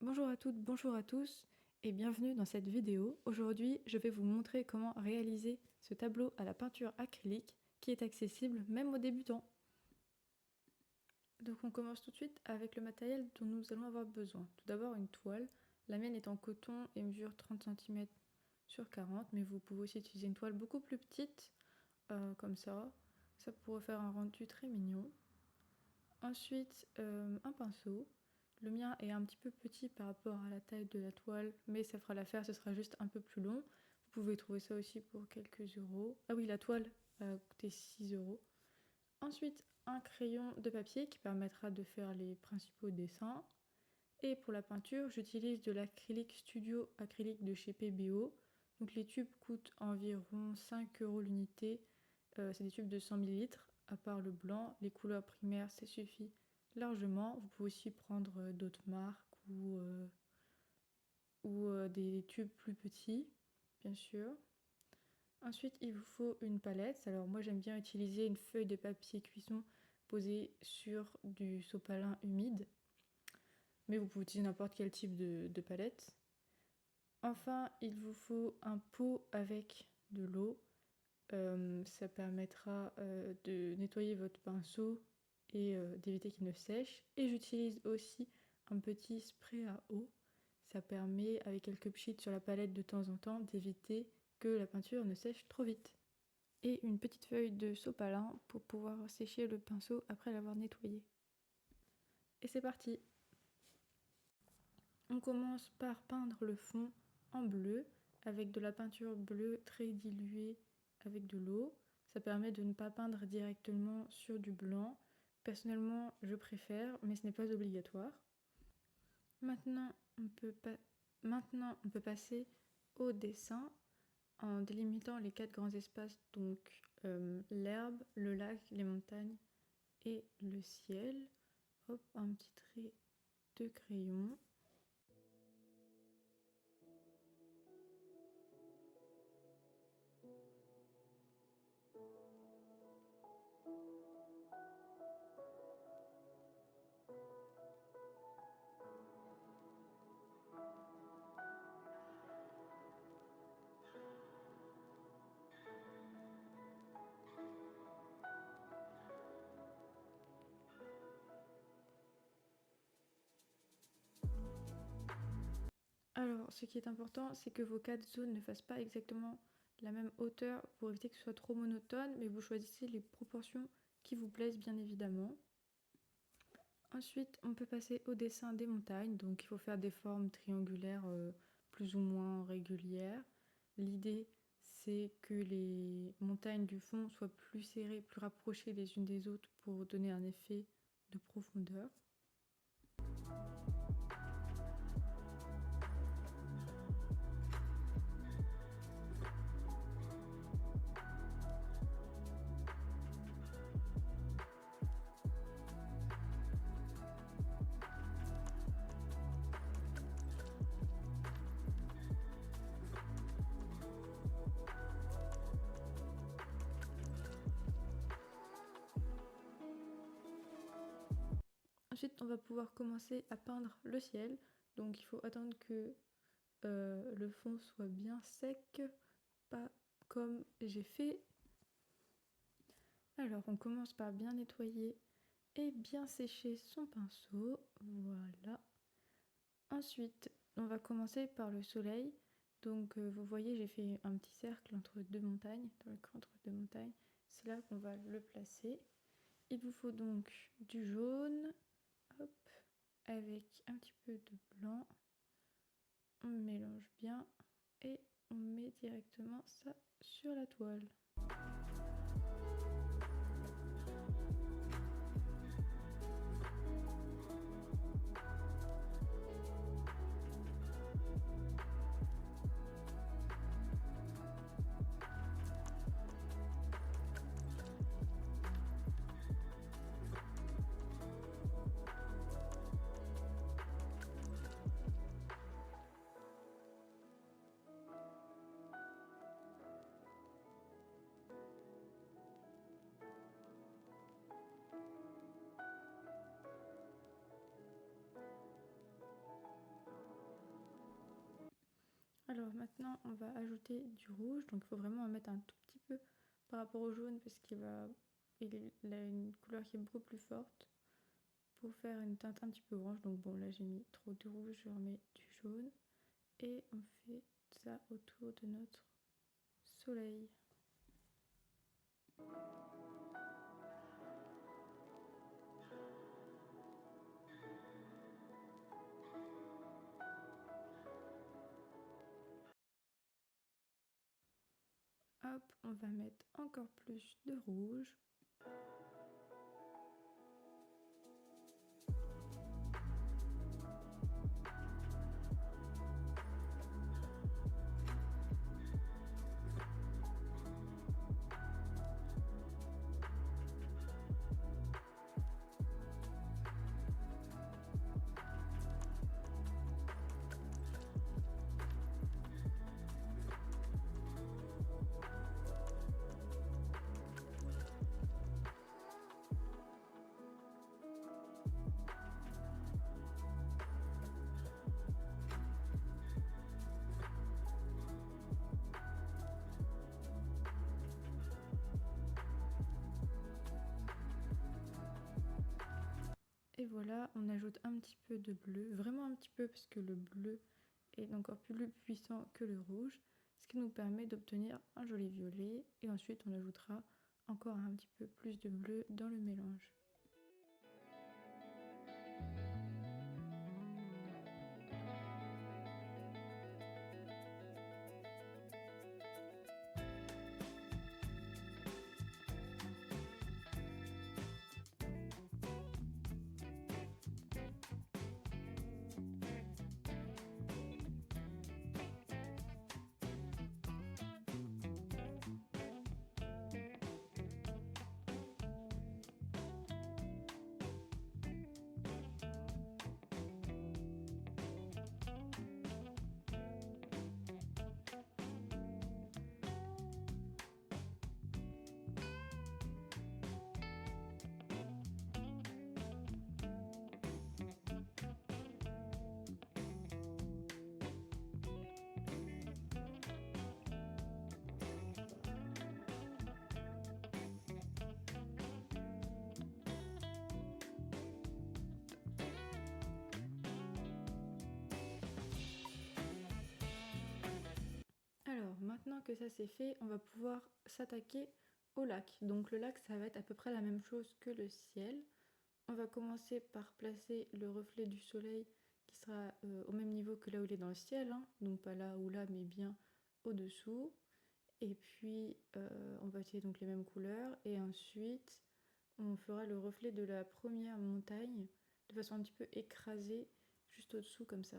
Bonjour à toutes, bonjour à tous et bienvenue dans cette vidéo. Aujourd'hui, je vais vous montrer comment réaliser ce tableau à la peinture acrylique qui est accessible même aux débutants. Donc on commence tout de suite avec le matériel dont nous allons avoir besoin. Tout d'abord une toile, la mienne est en coton et mesure 30 cm sur 40, mais vous pouvez aussi utiliser une toile beaucoup plus petite, comme ça pourrait faire un rendu très mignon. Ensuite un pinceau. Le mien est un petit peu petit par rapport à la taille de la toile, mais ça fera l'affaire, ce sera juste un peu plus long. Vous pouvez trouver ça aussi pour quelques euros. Ah oui, la toile a coûté 6 euros. Ensuite, un crayon de papier qui permettra de faire les principaux dessins. Et pour la peinture, j'utilise de l'acrylique studio acrylique de chez PBO. Donc les tubes coûtent environ 5 euros l'unité. C'est des tubes de 100 ml. À part le blanc, les couleurs primaires, ça suffit largement. Vous pouvez aussi prendre d'autres marques ou des tubes plus petits, bien sûr. Ensuite, il vous faut une palette. Alors moi, j'aime bien utiliser une feuille de papier cuisson posée sur du sopalin humide. Mais vous pouvez utiliser n'importe quel type de palette. Enfin, il vous faut un pot avec de l'eau. Ça permettra de nettoyer votre pinceau et d'éviter qu'il ne sèche. Et j'utilise aussi un petit spray à eau. Ça permet, avec quelques pchites sur la palette de temps en temps, d'éviter que la peinture ne sèche trop vite. Et une petite feuille de sopalin pour pouvoir sécher le pinceau après l'avoir nettoyé. Et c'est parti! On commence par peindre le fond en bleu avec de la peinture bleue très diluée avec de l'eau. Ça permet de ne pas peindre directement sur du blanc. Personnellement, je préfère, mais ce n'est pas obligatoire. Maintenant, on peut passer au dessin en délimitant les 4 grands espaces, donc l'herbe, le lac, les montagnes et le ciel. Hop, un petit trait de crayon. Alors, ce qui est important, c'est que vos 4 zones ne fassent pas exactement la même hauteur pour éviter que ce soit trop monotone, mais vous choisissez les proportions qui vous plaisent bien évidemment. Ensuite, on peut passer au dessin des montagnes, donc il faut faire des formes triangulaires plus ou moins régulières. L'idée, c'est que les montagnes du fond soient plus serrées, plus rapprochées les unes des autres pour donner un effet de profondeur. Ensuite, on va pouvoir commencer à peindre le ciel. Donc il faut attendre que le fond soit bien sec, pas comme j'ai fait. Alors on commence par bien nettoyer et bien sécher son pinceau. Voilà. Ensuite, on va commencer par le soleil. Donc vous voyez, j'ai fait un petit cercle entre deux montagnes, dans le creux entre deux montagnes. C'est là qu'on va le placer. Il vous faut donc du jaune, hop, avec un petit peu de blanc. On mélange bien et on met directement ça sur la toile. Alors maintenant, on va ajouter du rouge. Donc il faut vraiment en mettre un tout petit peu par rapport au jaune parce qu'il a une couleur qui est beaucoup plus forte pour faire une teinte un petit peu orange. Donc bon, là j'ai mis trop de rouge, je remets du jaune. Et on fait ça autour de notre soleil. Hop, on va mettre encore plus de rouge. Et voilà, on ajoute un petit peu de bleu, vraiment un petit peu parce que le bleu est encore plus puissant que le rouge, ce qui nous permet d'obtenir un joli violet. Et ensuite on ajoutera encore un petit peu plus de bleu dans le mélange. Alors maintenant que ça c'est fait, on va pouvoir s'attaquer au lac. Donc le lac, ça va être à peu près la même chose que le ciel. On va commencer par placer le reflet du soleil qui sera au même niveau que là où il est dans le ciel, hein. Donc pas là ou là, mais bien au-dessous. Et puis on va utiliser donc les mêmes couleurs. Et ensuite, on fera le reflet de la première montagne de façon un petit peu écrasée, juste au-dessous comme ça.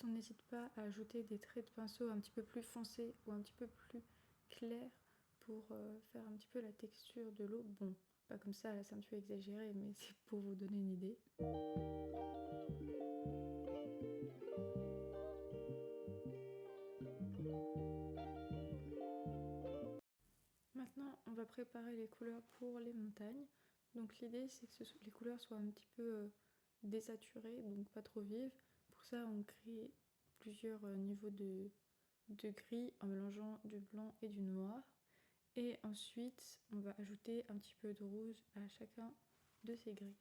on n'hésite pas à ajouter des traits de pinceau un petit peu plus foncés ou un petit peu plus clairs pour faire un petit peu la texture de l'eau. Bon, pas comme ça, là c'est un petit peu exagéré, mais c'est pour vous donner une idée. Maintenant, on va préparer les couleurs pour les montagnes. Donc l'idée, c'est que les couleurs soient un petit peu désaturées, donc pas trop vives. Pour ça, on crée plusieurs niveaux de gris en mélangeant du blanc et du noir. Et ensuite, on va ajouter un petit peu de rouge à chacun de ces gris.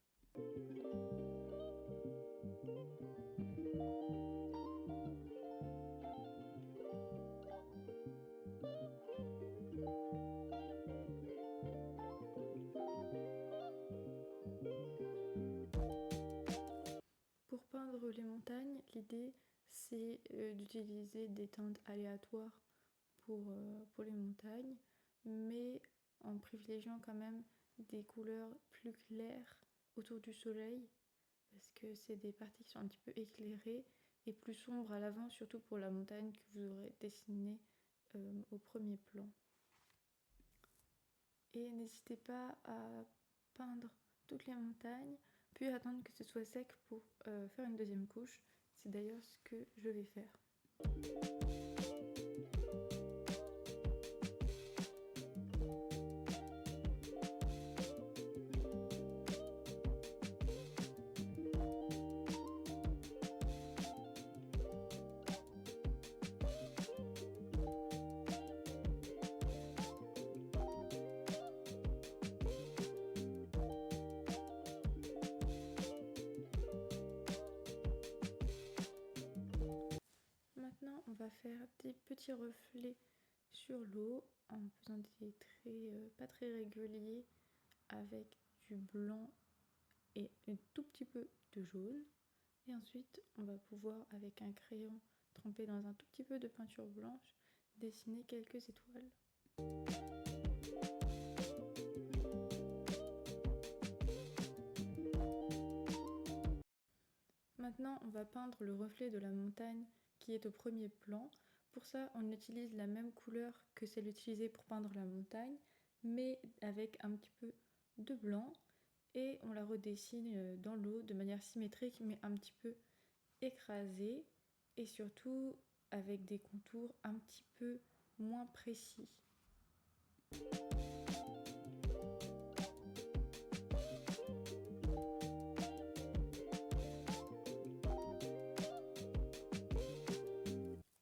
Pour peindre les montagnes, l'idée c'est d'utiliser des teintes aléatoires pour les montagnes, mais en privilégiant quand même des couleurs plus claires autour du soleil, parce que c'est des parties qui sont un petit peu éclairées et plus sombres à l'avant, surtout pour la montagne que vous aurez dessinée au premier plan. Et n'hésitez pas à peindre toutes les montagnes, puis attendre que ce soit sec pour faire une deuxième couche. C'est d'ailleurs ce que je vais faire. Maintenant, on va faire des petits reflets sur l'eau en faisant des traits pas très réguliers avec du blanc et un tout petit peu de jaune. Et ensuite, on va pouvoir, avec un crayon trempé dans un tout petit peu de peinture blanche, dessiner quelques étoiles. Maintenant, on va peindre le reflet de la montagne qui est au premier plan. Pour ça, on utilise la même couleur que celle utilisée pour peindre la montagne, mais avec un petit peu de blanc, et on la redessine dans l'eau de manière symétrique, mais un petit peu écrasée, et surtout avec des contours un petit peu moins précis.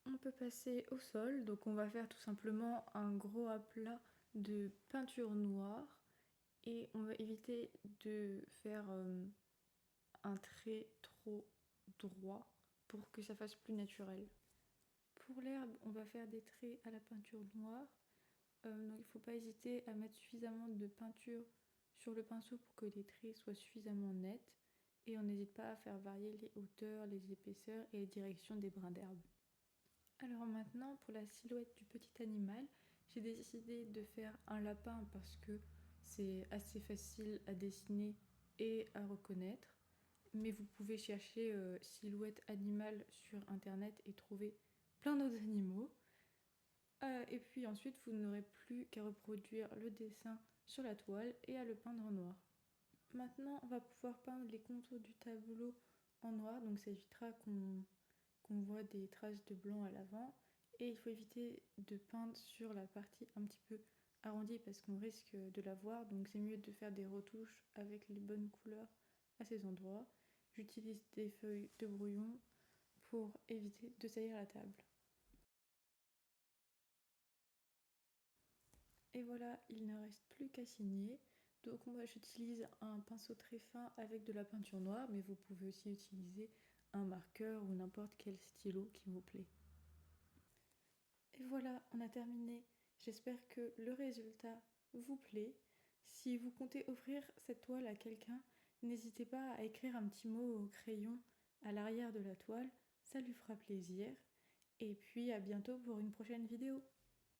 On peut passer au sol, donc on va faire tout simplement un gros aplat de peinture noire et on va éviter de faire un trait trop droit pour que ça fasse plus naturel. Pour l'herbe, on va faire des traits à la peinture noire, donc il ne faut pas hésiter à mettre suffisamment de peinture sur le pinceau pour que les traits soient suffisamment nets, et on n'hésite pas à faire varier les hauteurs, les épaisseurs et les directions des brins d'herbe. Alors maintenant, pour la silhouette du petit animal, j'ai décidé de faire un lapin parce que c'est assez facile à dessiner et à reconnaître. Mais vous pouvez chercher silhouette animale sur internet et trouver plein d'autres animaux. Et puis ensuite, vous n'aurez plus qu'à reproduire le dessin sur la toile et à le peindre en noir. Maintenant, on va pouvoir peindre les contours du tableau en noir, donc ça évitera qu'on voit des traces de blanc à l'avant. Et il faut éviter de peindre sur la partie un petit peu arrondie parce qu'on risque de la voir, donc c'est mieux de faire des retouches avec les bonnes couleurs à ces endroits. J'utilise des feuilles de brouillon pour éviter de salir la table. Et voilà, il ne reste plus qu'à signer. Donc moi j'utilise un pinceau très fin avec de la peinture noire, mais vous pouvez aussi utiliser un marqueur ou n'importe quel stylo qui vous plaît. Et voilà, on a terminé. J'espère que le résultat vous plaît. Si vous comptez offrir cette toile à quelqu'un, n'hésitez pas à écrire un petit mot au crayon à l'arrière de la toile, ça lui fera plaisir. Et puis à bientôt pour une prochaine vidéo.